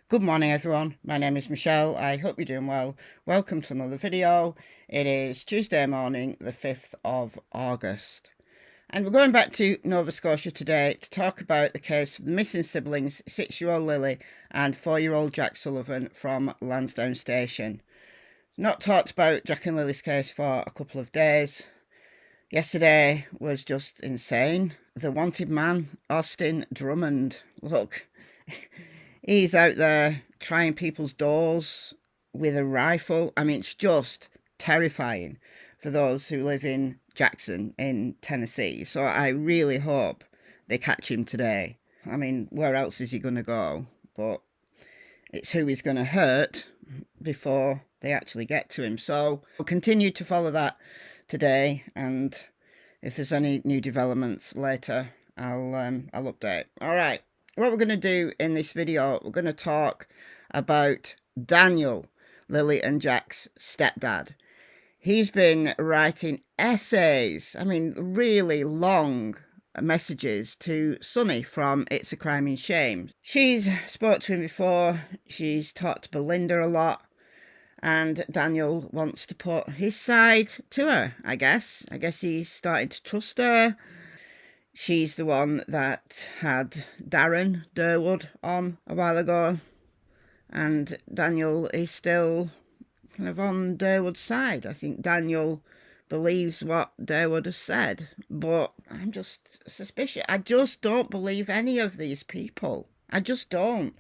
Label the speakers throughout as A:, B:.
A: Good morning everyone, my name is Michelle, I hope you're doing well. Welcome to another video. It is Tuesday morning, the 5th of August. And we're going back to Nova Scotia today to talk about the case of the missing siblings, 6-year-old Lilly and 4-year-old Jack Sullivan from Lansdowne Station. Not talked about Jack and Lily's case for a couple of days. Yesterday was just insane. The wanted man, Austin Drummond, look... He's out there trying people's doors with a rifle. I mean, it's just terrifying for those who live in Jackson in Tennessee. So I really hope they catch him today. I mean, where else is he going to go? But it's who he's going to hurt before they actually get to him. So we'll continue to follow that today. And if there's any new developments later, I'll update. All right. What we're going to do in this video, we're going to talk about Daniel, Lily and Jack's stepdad. He's been writing essays, I mean, really long messages to Sunny from It's a Crime and Shame. She's spoke to him before, she's talked to Belinda a lot, and Daniel wants to put his side to her, I guess. I guess he's starting to trust her. She's the one that had Darren Durwood on a while ago. And Daniel is still kind of on Durwood's side. I think Daniel believes what Durwood has said. But I'm just suspicious. I just don't believe any of these people. I just don't.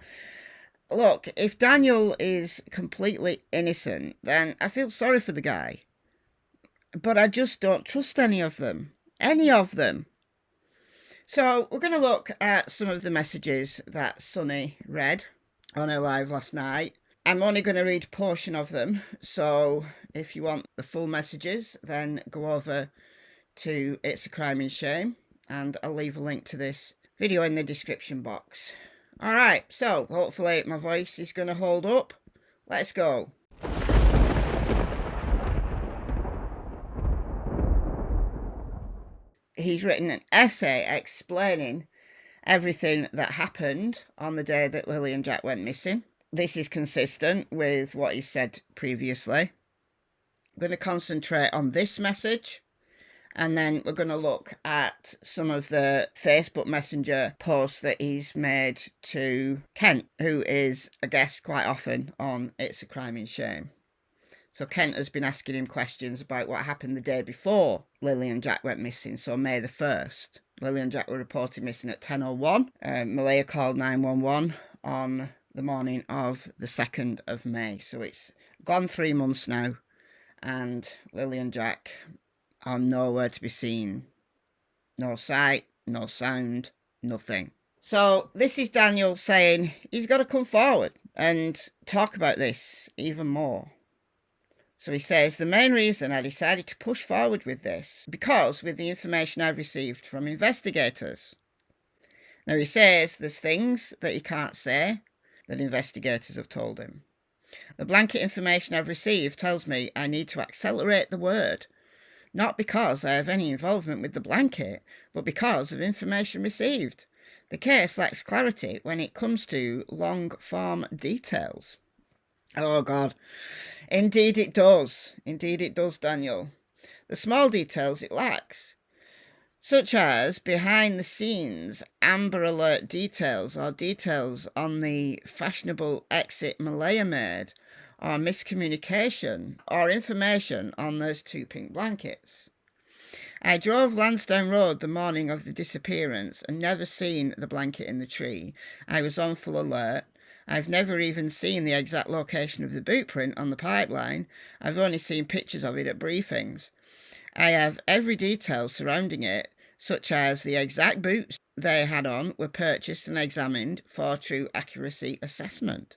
A: Look, if Daniel is completely innocent, then I feel sorry for the guy. But I just don't trust any of them. Any of them. So we're going to look at some of the messages that Sunny read on her live last night. I'm only going to read a portion of them. So if you want the full messages, then go over to It's a Crime and Shame. And I'll leave a link to this video in the description box. All right, so hopefully my voice is going to hold up. Let's go. He's written an essay explaining everything that happened on the day that Lily and Jack went missing. This is consistent with what he said previously. I'm going to concentrate on this message, and then we're going to look at some of the Facebook Messenger posts that he's made to Kent, who is a guest quite often on It's a Crime and Shame. So Kent has been asking him questions about what happened the day before Lily and Jack went missing, so May the 1st. Lily and Jack were reported missing at 10:01. Malaya called 911 on the morning of the 2nd of May. So it's gone 3 months now, and Lily and Jack are nowhere to be seen. No sight, no sound, nothing. So this is Daniel saying he's got to come forward and talk about this even more. So he says, the main reason I decided to push forward with this, because with the information I've received from investigators. Now he says there's things that he can't say that investigators have told him. The blanket information I've received tells me I need to accelerate the word, not because I have any involvement with the blanket, but because of information received. The case lacks clarity when it comes to long-form details. Oh, God. Indeed it does. Indeed it does, Daniel. The small details it lacks, such as behind-the-scenes Amber Alert details or details on the fashionable exit Malaya made, or miscommunication, or information on those 2 pink blankets. I drove Lansdowne Road the morning of the disappearance and never seen the blanket in the tree. I was on full alert. I've never even seen the exact location of the boot print on the pipeline. I've only seen pictures of it at briefings. I have every detail surrounding it, such as the exact boots they had on were purchased and examined for true accuracy assessment.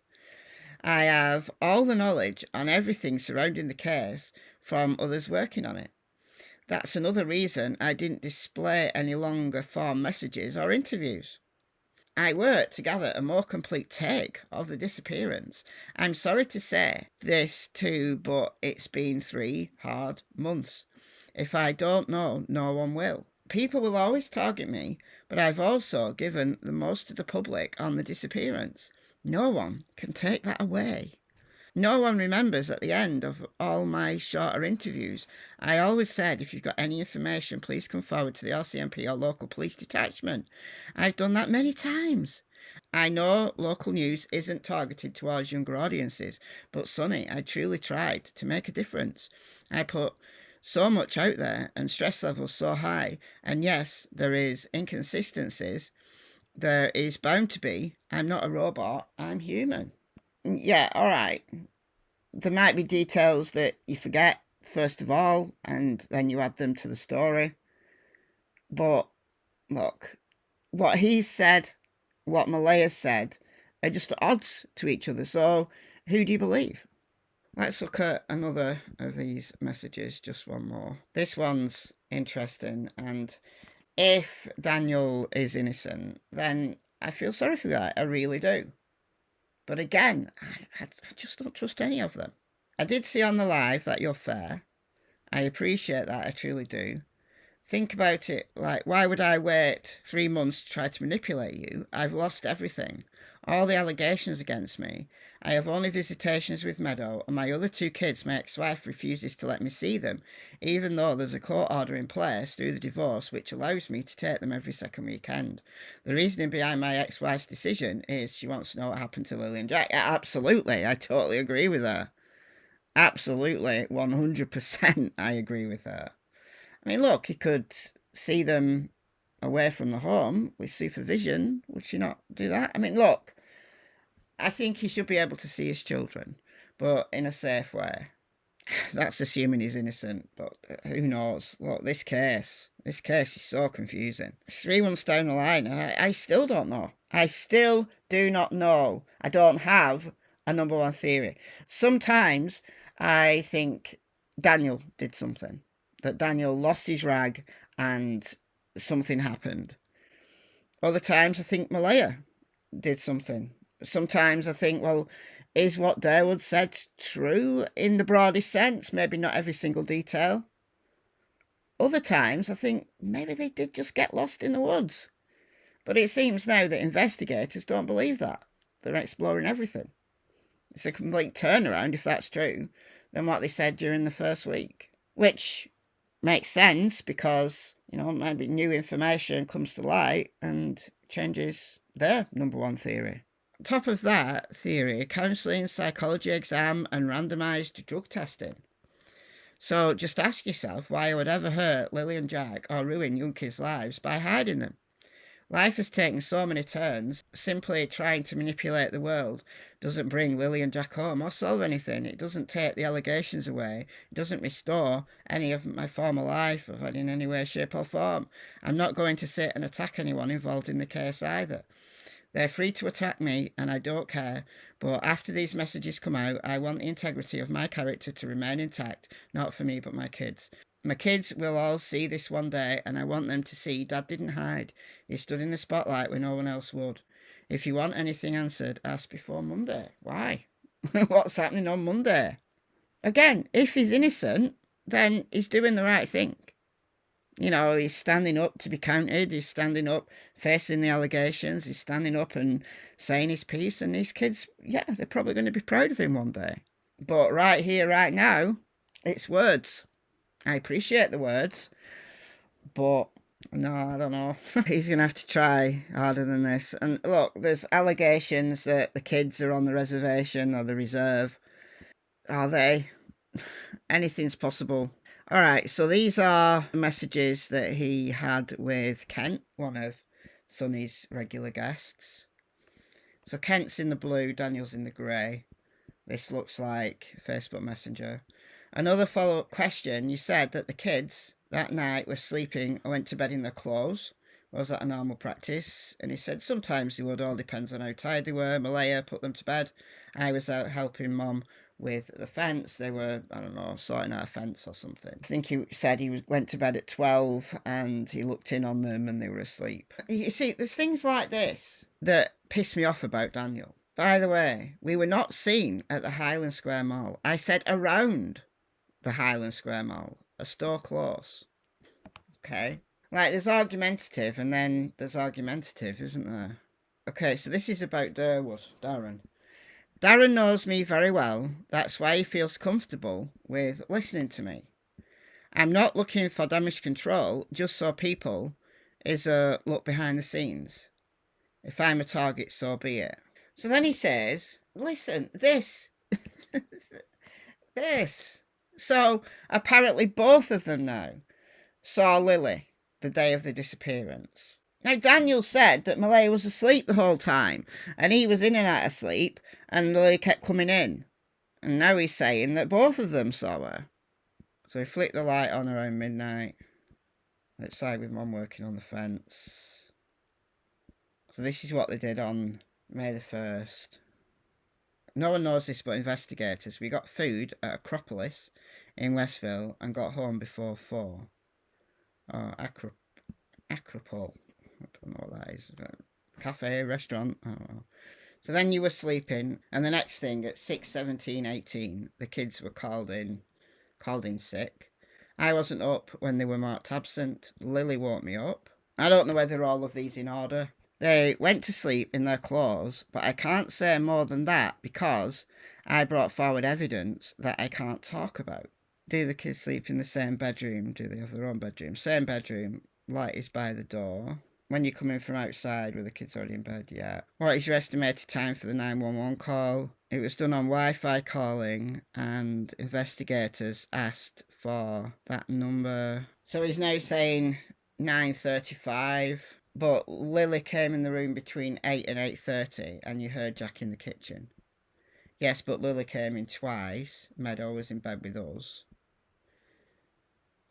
A: I have all the knowledge on everything surrounding the case from others working on it. That's another reason I didn't display any longer form messages or interviews. I worked to gather a more complete take of the disappearance. I'm sorry to say this too, but it's been 3 hard months. If I don't know, no one will. People will always target me, but I've also given the most to the public on the disappearance. No one can take that away. No one remembers at the end of all my shorter interviews. I always said, if you've got any information, please come forward to the RCMP or local police detachment. I've done that many times. I know local news isn't targeted towards younger audiences, but Sonny, I truly tried to make a difference. I put so much out there and stress levels so high, and yes, there is inconsistencies. There is bound to be. I'm not a robot, I'm human. Yeah, all right. There might be details that you forget, first of all, and then you add them to the story. But look, what he said, what Malaya said, are just at odds to each other. So who do you believe? Let's look at another of these messages, just one more. This one's interesting, and if Daniel is innocent, then I feel sorry for that. I really do. But again, I just don't trust any of them. I did see on the live that you're fair. I appreciate that, I truly do. Think about it like, why would I wait 3 months to try to manipulate you? I've lost everything. All the allegations against me. I have only visitations with Meadow, and my other 2 kids, my ex-wife refuses to let me see them, even though there's a court order in place through the divorce which allows me to take them every second weekend. The reasoning behind my ex-wife's decision is she wants to know what happened to Lilly and Jack. Absolutely, I totally agree with her. Absolutely, 100% I agree with her. I mean, look, he could see them away from the home with supervision. Would she not do that? I mean, look, I think he should be able to see his children, but in a safe way. That's assuming he's innocent, but who knows? Look, this case is so confusing. It's 3 months down the line, and I still don't know. I still do not know. I don't have a number one theory. Sometimes I think Daniel did something, that Daniel lost his rag and something happened. Other times I think Malaya did something. Sometimes I think, well, is what Darewood said true in the broadest sense? Maybe not every single detail. Other times I think maybe they did just get lost in the woods. But it seems now that investigators don't believe that. They're exploring everything. It's a complete turnaround, if that's true, than what they said during the first week. Which makes sense because, maybe new information comes to light and changes their number one theory. Top of that theory, counselling, psychology exam, and randomised drug testing. So just ask yourself why I would ever hurt Lilly and Jack or ruin young kids' lives by hiding them. Life has taken so many turns. Simply trying to manipulate the world doesn't bring Lilly and Jack home or solve anything. It doesn't take the allegations away. It doesn't restore any of my former life in any way, shape or form. I'm not going to sit and attack anyone involved in the case either. They're free to attack me, and I don't care, but after these messages come out, I want the integrity of my character to remain intact, not for me, but my kids. My kids will all see this one day, and I want them to see Dad didn't hide. He stood in the spotlight when no one else would. If you want anything answered, ask before Monday. Why? What's happening on Monday? Again, if he's innocent, then he's doing the right thing. He's standing up to be counted. He's standing up, facing the allegations. He's standing up and saying his piece. And these kids, they're probably going to be proud of him one day. But right here, right now, it's words. I appreciate the words, but no, I don't know. He's going to have to try harder than this. And look, there's allegations that the kids are on the reservation or the reserve. Are they? Anything's possible. All right, so these are messages that he had with Kent, one of Sonny's regular guests. So Kent's in the blue, Daniel's in the grey. This looks like Facebook Messenger. Another follow-up question, you said that the kids that night were sleeping and went to bed in their clothes. Was that a normal practice? And he said sometimes they would, all depends on how tired they were. Malaya put them to bed. I was out helping Mom with the fence. They were, I don't know, sorting out a fence or something. I think he said he went to bed at 12 and he looked in on them and they were asleep. You see, there's things like this that piss me off about Daniel. By the way, we were not seen at the Highland Square Mall. I said around the Highland Square Mall, a store close. Okay. Right, there's argumentative and then there's argumentative, isn't there? Okay, so this is about Darren. Darren knows me very well. That's why he feels comfortable with listening to me. I'm not looking for damage control, just so people is a look behind the scenes. If I'm a target, so be it. So then he says, listen, this. This. So apparently both of them now saw Lily the day of the disappearance. Now, Daniel said that Malay was asleep the whole time, and he was in and out of sleep, and Lily kept coming in. And now he's saying that both of them saw her. So he flicked the light on around midnight, outside with Mum working on the fence. So this is what they did on May the 1st. No one knows this but investigators. We got food at Acropolis in Westville and got home before 4. Oh, Acropole. I don't know what that is. Cafe, restaurant, I don't know. So then you were sleeping, and the next thing at 6, 17, 18, the kids were called in sick. I wasn't up when they were marked absent. Lily woke me up. I don't know whether all of these in order. They went to sleep in their clothes, but I can't say more than that because I brought forward evidence that I can't talk about. Do the kids sleep in the same bedroom? Do they have their own bedroom? Same bedroom. Light is by the door. When you're coming from outside, were the kids already in bed? Yeah. What is your estimated time for the 911 call? It was done on Wi-Fi calling, and investigators asked for that number. So he's now saying 9:35, but Lily came in the room between 8 and 8:30, and you heard Jack in the kitchen. Yes, but Lily came in twice. Meadow was in bed with us.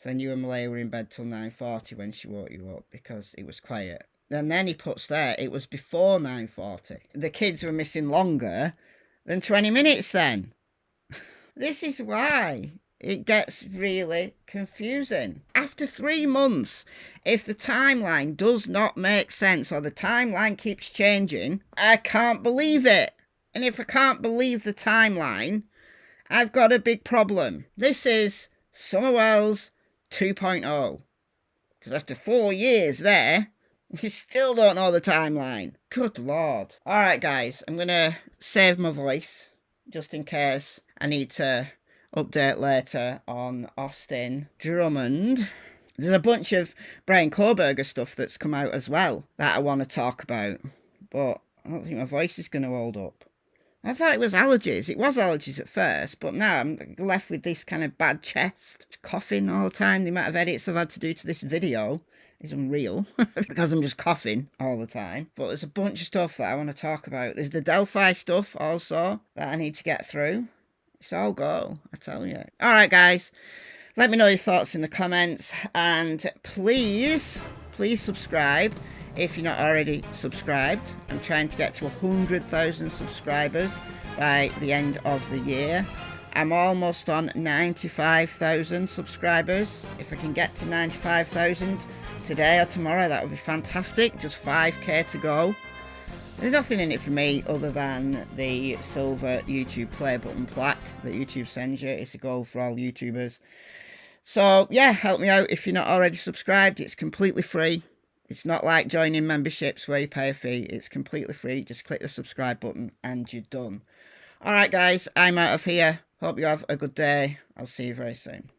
A: Then you and Malay were in bed till 9:40 when she woke you up because it was quiet. And then he puts there, it was before 9:40. The kids were missing longer than 20 minutes then. This is why it gets really confusing. After 3 months, if the timeline does not make sense or the timeline keeps changing, I can't believe it. And if I can't believe the timeline, I've got a big problem. This is Summerwell's 2.0. Because after 4 years there, we still don't know the timeline. Good Lord. Alright guys, I'm going to save my voice just in case I need to update later on Austin Drummond. There's a bunch of Brian Koberger stuff that's come out as well that I want to talk about. But I don't think my voice is going to hold up. I thought it was allergies. It was allergies at first, but now I'm left with this kind of bad chest, coughing all the time. The amount of edits I've had to do to this video is unreal because I'm just coughing all the time. But there's a bunch of stuff that I want to talk about. There's the Delphi stuff also that I need to get through. It's all go, I tell you. All right, guys. Let me know your thoughts in the comments. And please subscribe. If you're not already subscribed. I'm trying to get to 100,000 subscribers by the end of the year. I'm almost on 95,000 subscribers. If I can get to 95,000 today or tomorrow, that would be fantastic. Just 5k to go. There's nothing in it for me other than the silver YouTube play button plaque that YouTube sends you. It's a goal for all YouTubers. So yeah, help me out if you're not already subscribed. It's completely free. It's not like joining memberships where you pay a fee. It's completely free. Just click the subscribe button and you're done. Alright guys, I'm out of here. Hope you have a good day. I'll see you very soon.